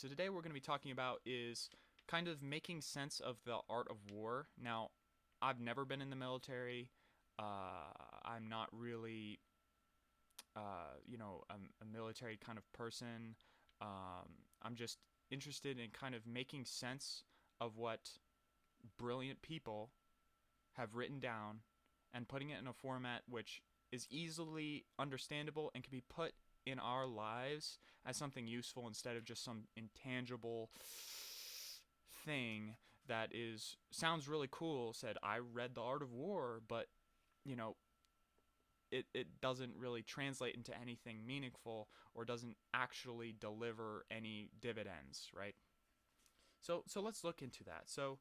So today we're going to be talking about is kind of making sense of the art of war. Now, I've never been in the military. I'm not really, a military kind of person. I'm just interested in kind of making sense of what brilliant people have written down and putting it in a format which is easily understandable and can be put in our lives as something useful instead of just some intangible thing that is sounds really cool. Said I read The Art of War, but you know it doesn't really translate into anything meaningful or doesn't actually deliver any dividends, right? So let's look into that. So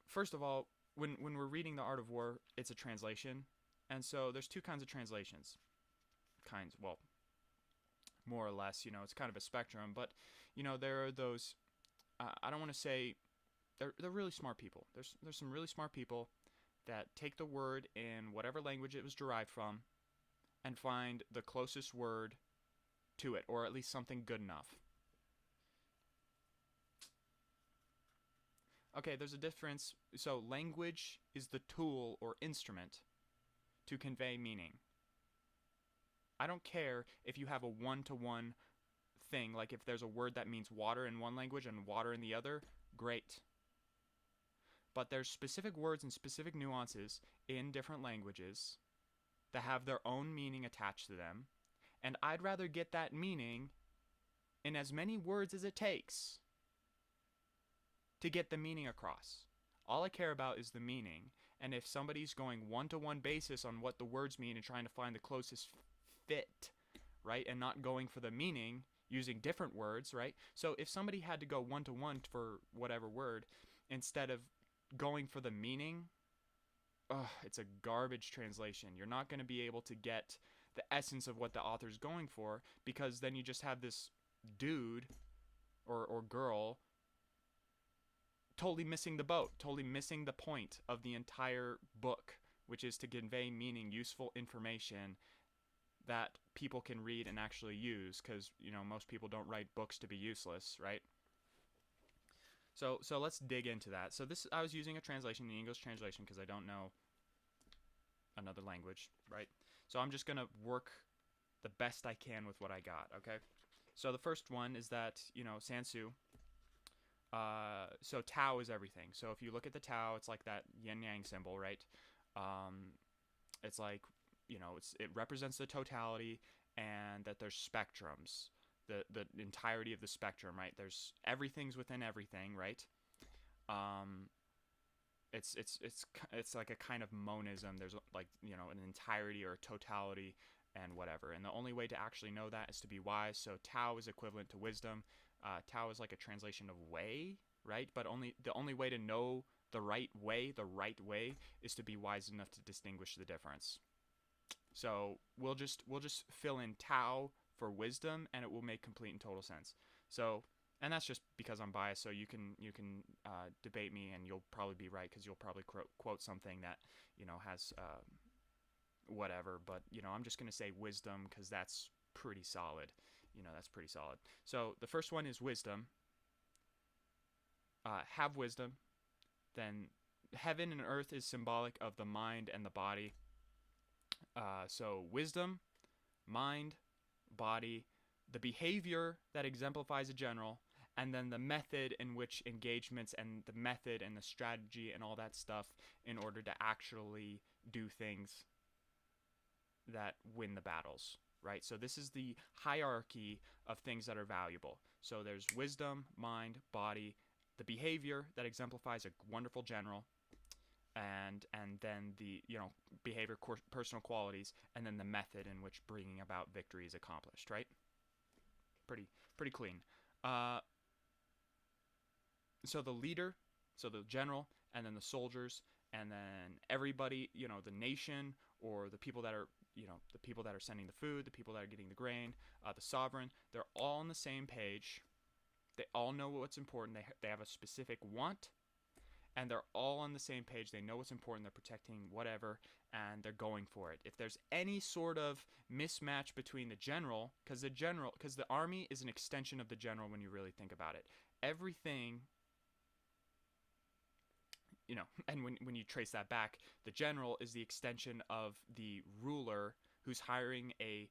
first of all, when we're reading The Art of War, it's a translation, and so there's two kinds of translations. Kinds, well, more or less, it's kind of a spectrum, but there are those. I don't want to say they're really smart people. There's some really smart people that take the word in whatever language it was derived from and find the closest word to it, or at least something good enough. Okay, there's a difference. So language is the tool or instrument to convey meaning. I don't care if you have a one-to-one thing, like if there's a word that means water in one language and water in the other, great. But there's specific words and specific nuances in different languages that have their own meaning attached to them, and I'd rather get that meaning in as many words as it takes to get the meaning across. All I care about is the meaning, and if somebody's going one-to-one basis on what the words mean and trying to find the closest fit, right, and not going for the meaning using different words, right? So if somebody had to go one-to-one for whatever word instead of going for the meaning, it's a garbage translation. You're not going to be able to get the essence of what the author's going for, because then you just have this dude or girl totally missing the boat, totally missing the point of the entire book, which is to convey meaning, useful information that people can read and actually use, because most people don't write books to be useless, right? So let's dig into that. So this, I was using a translation, the English translation, because I don't know another language, right? So I'm just gonna work the best I can with what I got. Okay. So the first one is that Sansu. So Tao is everything. So if you look at the Tao, it's like that yin yang symbol, right? Um, it's like it represents the totality, and that there's spectrums, the entirety of the spectrum, right? There's everything's within everything, right? Um, it's like a kind of monism. There's like an entirety or a totality and whatever. And the only way to actually know that is to be wise. So Tao is equivalent to wisdom. Tao is like a translation of way, right? But the only way to know the right way is to be wise enough to distinguish the difference. So we'll just fill in Tao for wisdom, and it will make complete and total sense. So, and that's just because I'm biased. So you can debate me, and you'll probably be right, because you'll probably quote something that has whatever. But I'm just gonna say wisdom, because that's pretty solid. That's pretty solid. So the first one is wisdom. Have wisdom. Then heaven and earth is symbolic of the mind and the body. So wisdom, mind, body, the behavior that exemplifies a general, and then the method in which engagements, and the method and the strategy and all that stuff in order to actually do things that win the battles, right? So this is the hierarchy of things that are valuable. So there's wisdom, mind, body, the behavior that exemplifies a wonderful general, and then the behavior, personal qualities, and then the method in which bringing about victory is accomplished, right? Pretty clean. uh so the leader, so the general, and then the soldiers, and then everybody, the nation, or the people that are the people that are sending the food, the people that are getting the grain, the sovereign, they're all on the same page. They all know what's important. They have a specific want, and they're all on the same page. They know what's important. They're protecting whatever, and they're going for it. If there's any sort of mismatch between the general, because the army is an extension of the general when you really think about it. Everything, and when you trace that back, the general is the extension of the ruler who's hiring a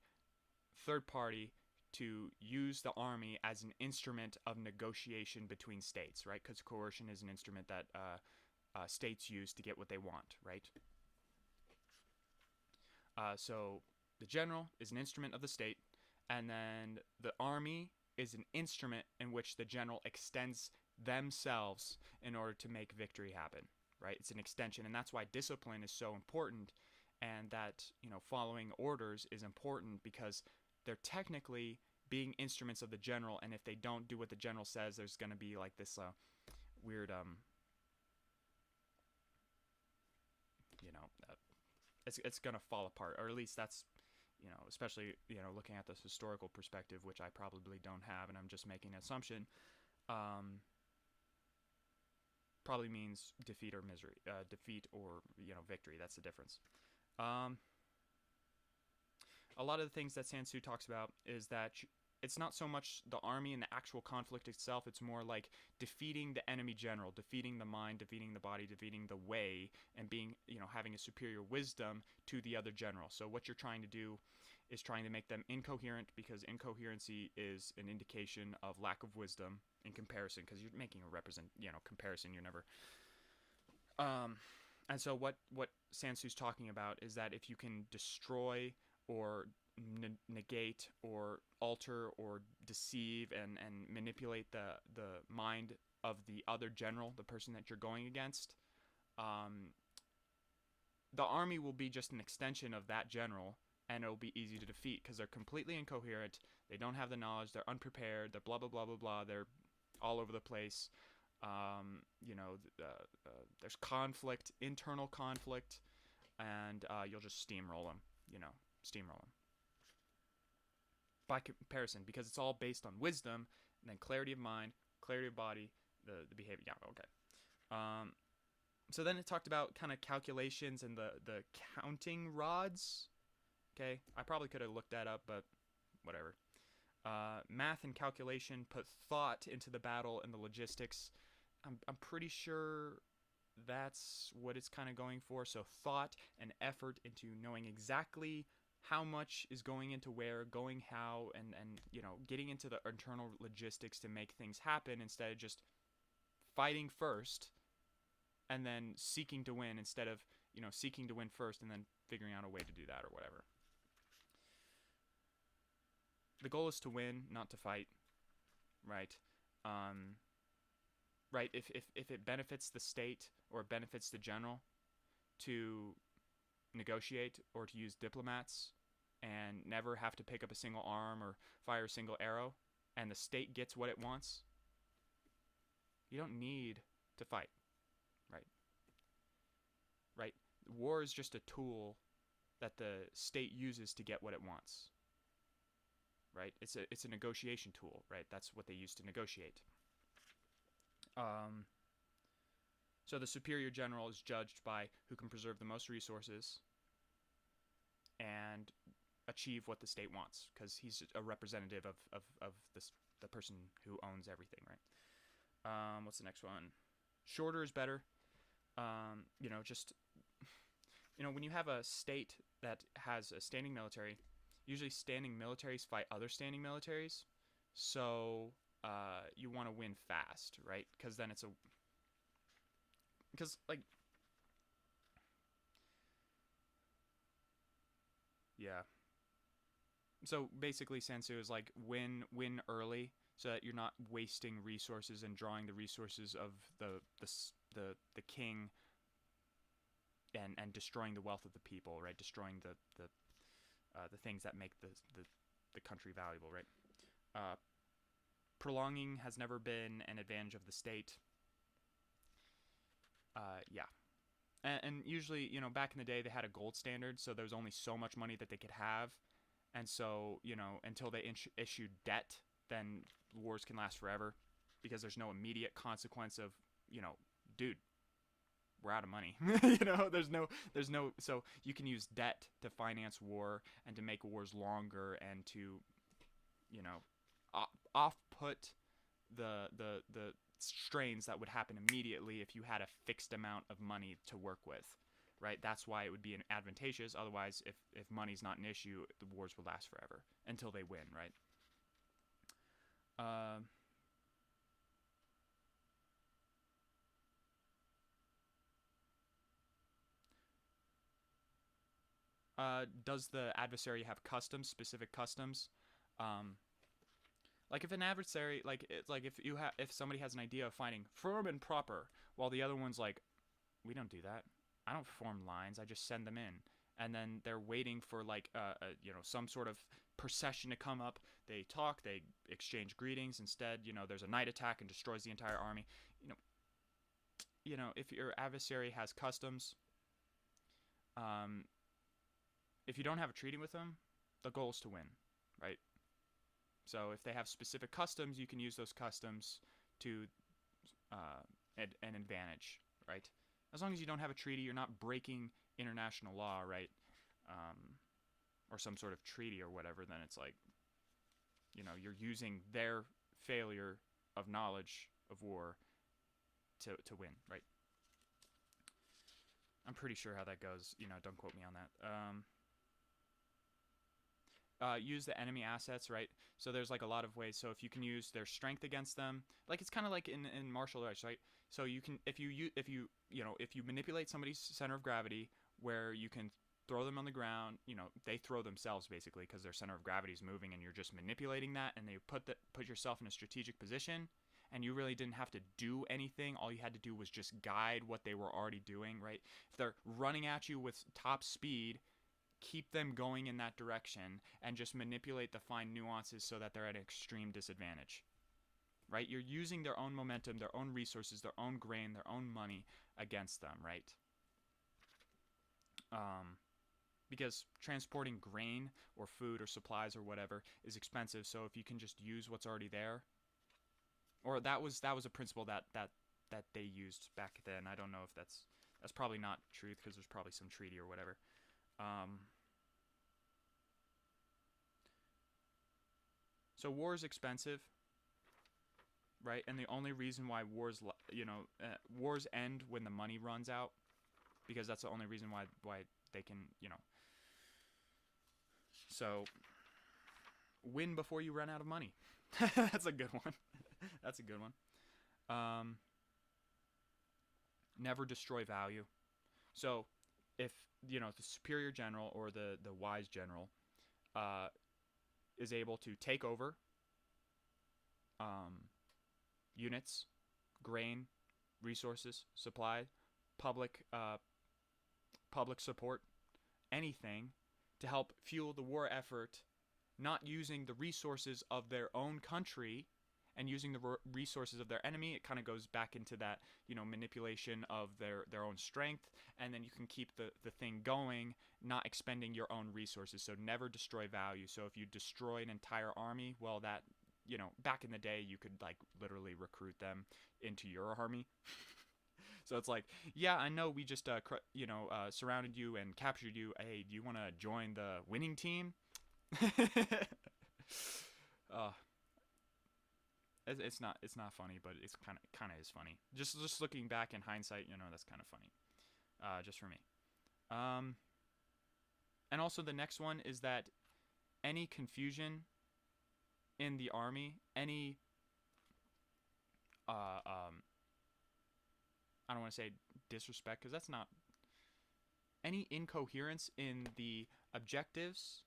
third party to use the army as an instrument of negotiation between states, right? Because coercion is an instrument that states use to get what they want, right? So the general is an instrument of the state, and then the army is an instrument in which the general extends themselves in order to make victory happen, right? It's an extension, and that's why discipline is so important, and that following orders is important because they're technically being instruments of the general, and if they don't do what the general says, there's going to be like this weird it's going to fall apart, or at least that's especially looking at this historical perspective, which I probably don't have, and I'm just making an assumption. Probably means defeat or misery, defeat or victory. That's the difference. A lot of the things that Sun Tzu talks about is that it's not so much the army and the actual conflict itself. It's more like defeating the enemy general, defeating the mind, defeating the body, defeating the way, and being, having a superior wisdom to the other general. So what you're trying to do is trying to make them incoherent, because incoherency is an indication of lack of wisdom in comparison, because you're making a comparison. You're never. And so what Sun Tzu's talking about is that if you can destroy or negate or alter or deceive and manipulate the mind of the other general, the person that you're going against, the army will be just an extension of that general, and it'll be easy to defeat because they're completely incoherent. They don't have the knowledge. They're unprepared. They're blah blah blah blah blah. They're all over the place. There's conflict, internal conflict, and you'll just steamroll them. Steamroll them. By comparison, because it's all based on wisdom, and then clarity of mind, clarity of body, the behavior. Yeah, okay. So then it talked about kind of calculations and the counting rods. Okay, I probably could have looked that up, but whatever. Math and calculation put thought into the battle and the logistics. I'm pretty sure that's what it's kind of going for. So thought and effort into knowing exactly how much is going into where, going how, and getting into the internal logistics to make things happen instead of just fighting first and then seeking to win, instead of seeking to win first and then figuring out a way to do that or whatever. The goal is to win, not to fight, right? Right. If it benefits the state or benefits the general to negotiate or to use diplomats and never have to pick up a single arm or fire a single arrow, and the state gets what it wants, you don't need to fight, right? Right? War is just a tool that the state uses to get what it wants, right? It's a negotiation tool, right? That's what they use to negotiate. So the superior general is judged by who can preserve the most resources and achieve what the state wants, because he's a representative of the person who owns everything, right? What's the next one? Shorter is better. When you have a state that has a standing military, usually standing militaries fight other standing militaries, so you want to win fast, right? Because then yeah. So basically, Sun Tzu is like win early, so that you're not wasting resources and drawing the resources of the king and destroying the wealth of the people, right? Destroying the things that make the country valuable, right? Prolonging has never been an advantage of the state. Yeah. And usually, back in the day, they had a gold standard, so there was only so much money that they could have. And so, until they issued debt, then wars can last forever, because there's no immediate consequence of, dude, we're out of money. There's no so you can use debt to finance war and to make wars longer and to, you know, off put the strains that would happen immediately if you had a fixed amount of money to work with, right? That's why it would be advantageous. Otherwise, if money's not an issue, the wars would last forever until they win, right? Uh, does the adversary have customs, specific customs? Um, like if an adversary, like it's like if somebody has an idea of fighting firm and proper, while the other one's like, we don't do that. I don't form lines. I just send them in, and then they're waiting for like some sort of procession to come up. They talk. They exchange greetings. Instead, there's a night attack and destroys the entire army. You know, if your adversary has customs, um, if you don't have a treaty with them, the goal is to win, right? So if they have specific customs, you can use those customs to an advantage, right? As long as you don't have a treaty, you're not breaking international law, right? Or some sort of treaty or whatever, then it's like, you're using their failure of knowledge of war to win, right? I'm pretty sure how that goes. Don't quote me on that. Use the enemy assets, right? So there's like a lot of ways. So if you can use their strength against them, like it's kind of like in martial arts, right? So you can if you manipulate somebody's center of gravity, where you can throw them on the ground, they throw themselves basically because their center of gravity is moving, and you're just manipulating that, and they put yourself in a strategic position, and you really didn't have to do anything. All you had to do was just guide what they were already doing, right? If they're running at you with top speed, keep them going in that direction and just manipulate the fine nuances so that they're at an extreme disadvantage, right? You're using their own momentum, their own resources, their own grain, their own money against them, right? Because transporting grain or food or supplies or whatever is expensive. So if you can just use what's already there, or that was a principle that they used back then. I don't know if that's probably not truth because there's probably some treaty or whatever. So war is expensive, right? And the only reason why wars end when the money runs out, because that's the only reason why they can, So win before you run out of money. That's a good one. That's a good one. Never destroy value. So if the superior general or the wise general is able to take over units, grain, resources, supply, public support, anything to help fuel the war effort, not using the resources of their own country and using the resources of their enemy. It kind of goes back into that, manipulation of their own strength, and then you can keep the thing going, not expending your own resources. So never destroy value. So if you destroy an entire army, well, that, back in the day, you could like literally recruit them into your army. So it's like, yeah, I know we just surrounded you and captured you. Hey, do you want to join the winning team? It's not funny, but it's kind of is funny. Just looking back in hindsight, that's kind of funny. Just for me. And also the next one is that any confusion in the army, any I don't want to say disrespect, because that's not, any incoherence in the objectives,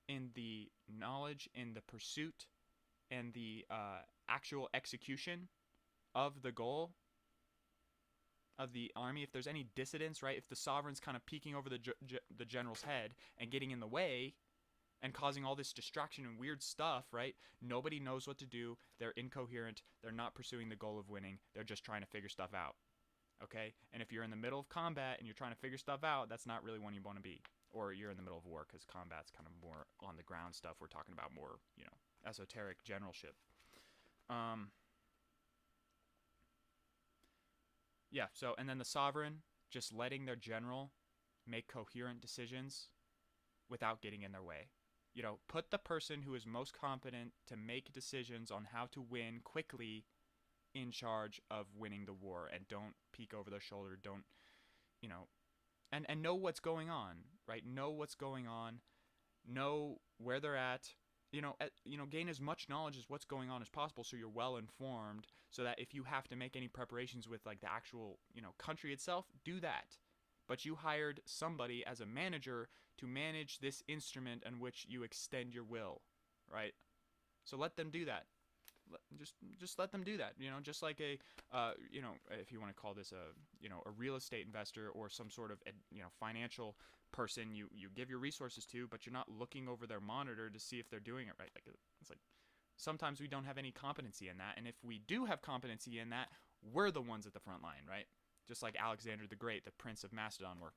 in the knowledge, in the pursuit, and the actual execution of the goal of the army. If there's any dissidence, right? If the sovereign's kind of peeking over the general's head and getting in the way and causing all this distraction and weird stuff, right? Nobody knows what to do. They're incoherent. They're not pursuing the goal of winning. They're just trying to figure stuff out. Okay? And if you're in the middle of combat and you're trying to figure stuff out, that's not really one you want to be. Or you're in the middle of war, because combat's kind of more on the ground stuff. We're talking about more, esoteric generalship. Yeah, so, and then the sovereign just letting their general make coherent decisions without getting in their way. You know, put the person who is most competent to make decisions on how to win quickly in charge of winning the war, and don't peek over their shoulder. Don't, you know, and know what's going on, right? Know what's going on. Know where they're at. Gain as much knowledge as what's going on as possible, so you're well informed. So that if you have to make any preparations with like the actual, country itself, do that. But you hired somebody as a manager to manage this instrument in which you extend your will, right? So let them do that. Just let them do that. Just like if you want to call this a real estate investor or some sort of financial person, you give your resources to, but you're not looking over their monitor to see if they're doing it right. Like it's like sometimes we don't have any competency in that, and if we do have competency in that, we're the ones at the front line, right? Just like Alexander the Great, the Prince of Macedon, or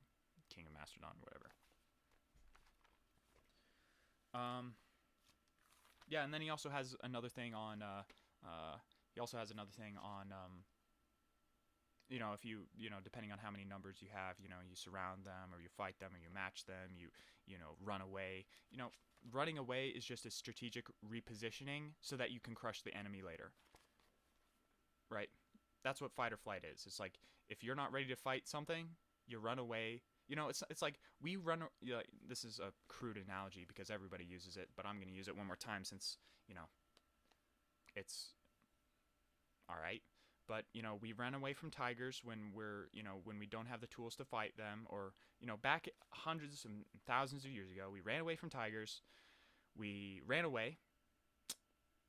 King of Macedon, or whatever. Yeah, and then he also has another thing on. If you depending on how many numbers you have, you surround them, or you fight them, or you match them, you run away. Running away is just a strategic repositioning so that you can crush the enemy later. Right? That's what fight or flight is. It's like if you're not ready to fight something, you run away. It's like we run. This is a crude analogy because everybody uses it, but I'm going to use it one more time since it's all right. But we ran away from tigers when when we don't have the tools to fight them, or back hundreds and thousands of years ago, we ran away from tigers. We ran away,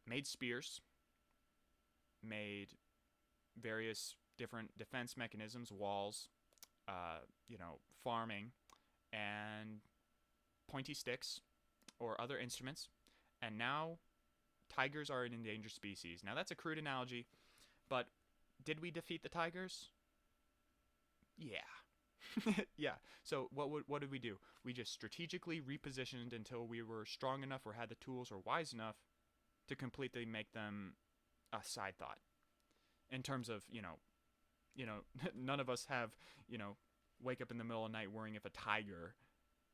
made spears, made various different defense mechanisms, walls, farming, and pointy sticks or other instruments. And now tigers are an endangered species. Now that's a crude analogy, but did we defeat the tigers? Yeah. Yeah. So what did we do? We just strategically repositioned until we were strong enough or had the tools or wise enough to completely make them a side thought. In terms of, none of us have, wake up in the middle of the night worrying if a tiger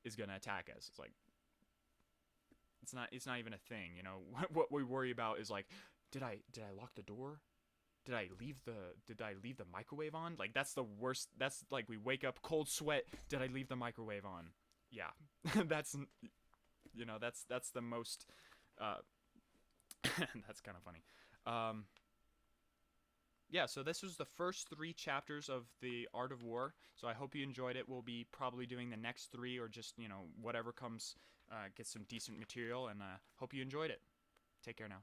is going to attack us. It's like, it's not even a thing, what we worry about is like, did I lock the door? Did I leave the microwave on? Like, that's the worst. That's like, we wake up cold sweat. Did I leave the microwave on? Yeah. That's the most, that's kind of funny. Yeah, so this was the first 3 chapters of The Art of War. So I hope you enjoyed it. We'll be probably doing the next 3, or just, whatever comes, get some decent material, and hope you enjoyed it. Take care now.